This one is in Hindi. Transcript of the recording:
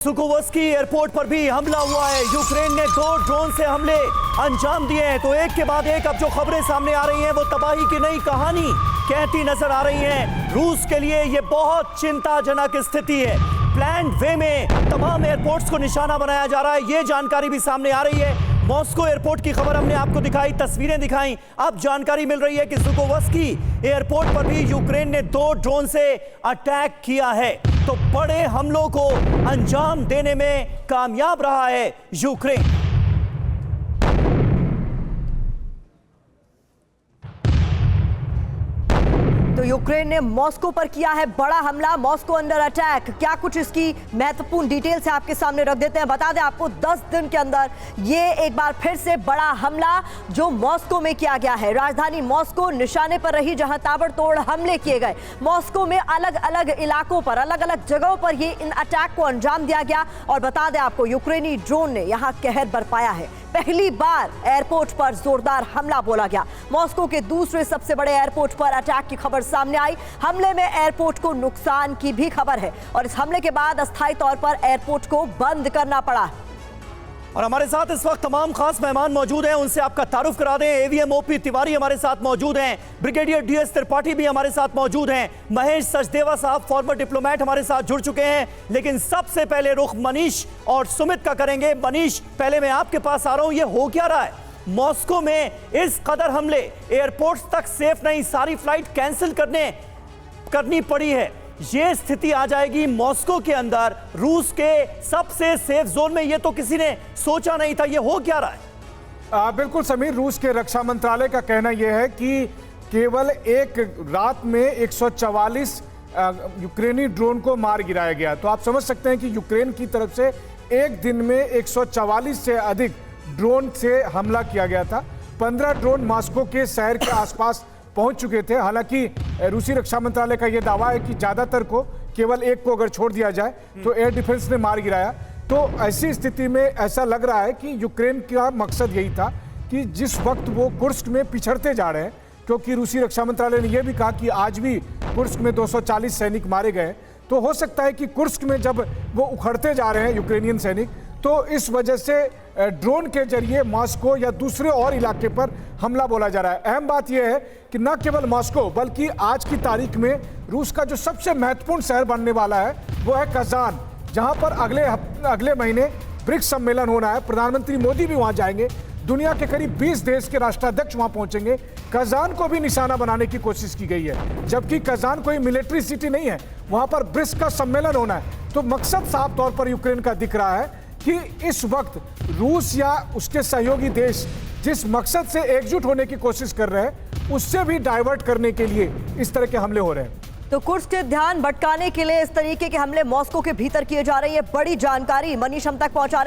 सुकोवस्की एयरपोर्ट पर भी हमला हुआ है। यूक्रेन ने 2 ड्रोन से हमले अंजाम दिए हैं। तो एक के बाद एक अब जो खबरें सामने आ रही हैं वो तबाही की नई कहानी कहती नजर आ रही हैं। रूस के लिए ये बहुत चिंताजनक स्थिति है। प्लान्ड वे में तमाम एयरपोर्ट्स को निशाना बनाया जा रहा है, ये जानकारी भी सामने आ रही है। मॉस्को एयरपोर्ट की खबर हमने आपको दिखाई, तस्वीरें दिखाई। अब जानकारी मिल रही है कि सुकोवस्की एयरपोर्ट पर भी यूक्रेन ने 2 ड्रोन से अटैक किया है। तो बड़े हमलों को अंजाम देने में कामयाब रहा है यूक्रेन। तो यूक्रेन ने मॉस्को पर किया है बड़ा हमला, मॉस्को अंडर अटैक। क्या कुछ इसकी महत्वपूर्ण डिटेल्स है आपके सामने रख देते हैं। बता दें आपको 10 दिन के अंदर ये एक बार फिर से बड़ा हमला जो मॉस्को में किया गया है। राजधानी मॉस्को निशाने पर रही जहां ताबड़तोड़ हमले किए गए। मॉस्को में अलग अलग इलाकों पर, अलग अलग जगहों पर ये इन अटैक को अंजाम दिया गया। और बता दें आपको यूक्रेनी ड्रोन ने यहां कहर बरपाया है। पहली बार एयरपोर्ट पर जोरदार हमला बोला गया। मॉस्को के दूसरे सबसे बड़े एयरपोर्ट पर अटैक की खबर सामने आई। हमले में एयरपोर्ट को नुकसान की भी खबर है और इस हमले के बाद अस्थायी तौर पर एयरपोर्ट को बंद करना पड़ा। और हमारे साथ इस वक्त तमाम खास मेहमान मौजूद हैं, उनसे आपका तारुफ करा दें। एवीएम ओपी तिवारी हमारे साथ मौजूद हैं, ब्रिगेडियर डीएस त्रिपाठी भी हमारे साथ मौजूद हैं, महेश सचदेवा साहब फॉर्मर डिप्लोमेट हमारे साथ जुड़ चुके हैं। लेकिन सबसे पहले रुख मनीष और सुमित का करेंगे। मनीष, पहले मैं आपके पास आ रहा हूं, ये हो क्या रहा है? मॉस्को में इस कदर हमले, एयरपोर्ट तक सेफ नहीं, सारी फ्लाइट कैंसिल करनी पड़ी है। ये स्थिति आ जाएगी मॉस्को के अंदर, रूस के सबसे सेफ जोन में, ये तो किसी ने सोचा नहीं था। ये हो क्या रहा है? बिल्कुल समीर, रूस के रक्षा मंत्रालय का कहना यह है कि केवल एक रात में 144 यूक्रेनी ड्रोन को मार गिराया गया। तो आप समझ सकते हैं कि यूक्रेन की तरफ से एक दिन में 144 से अधिक ड्रोन से हमला किया गया था। 15 ड्रोन मॉस्को के शहर के आसपास पहुंच चुके थे। हालांकि रूसी रक्षा मंत्रालय का यह दावा है कि ज्यादातर को, केवल एक को अगर छोड़ दिया जाए तो एयर डिफेंस ने मार गिराया। तो ऐसी स्थिति में ऐसा लग रहा है कि यूक्रेन का मकसद यही था कि जिस वक्त वो कुर्स्क में पिछड़ते जा रहे हैं, क्योंकि रूसी रक्षा मंत्रालय ने यह भी कहा कि आज भी कुर्स्क में 240 सैनिक मारे गए, तो हो सकता है कि कुर्स्क में जब वो उखड़ते जा रहे हैं यूक्रेनियन सैनिक, तो इस वजह से ड्रोन के जरिए मॉस्को या दूसरे और इलाके पर हमला बोला जा रहा है। अहम बात यह है कि न केवल मॉस्को बल्कि आज की तारीख में रूस का जो सबसे महत्वपूर्ण शहर बनने वाला है वो है कजान, जहां पर अगले महीने ब्रिक्स सम्मेलन होना है। प्रधानमंत्री मोदी भी वहां जाएंगे। दुनिया के करीब 20 देश के राष्ट्राध्यक्ष वहां पहुंचेंगे। कजान को भी निशाना बनाने की कोशिश की गई है, जबकि कजान कोई मिलिट्री सिटी नहीं है, वहां पर ब्रिक्स का सम्मेलन होना है। तो मकसद साफ तौर पर यूक्रेन का दिख रहा है कि इस वक्त रूस या उसके सहयोगी देश जिस मकसद से एकजुट होने की कोशिश कर रहे हैं, उससे भी डाइवर्ट करने के लिए इस तरह के हमले हो रहे हैं। तो कुर्स्क के ध्यान भटकाने के लिए इस तरीके के हमले मॉस्को के भीतर किए जा रहे हैं। बड़ी जानकारी मनीष हम तक पहुंचा रहे हैं।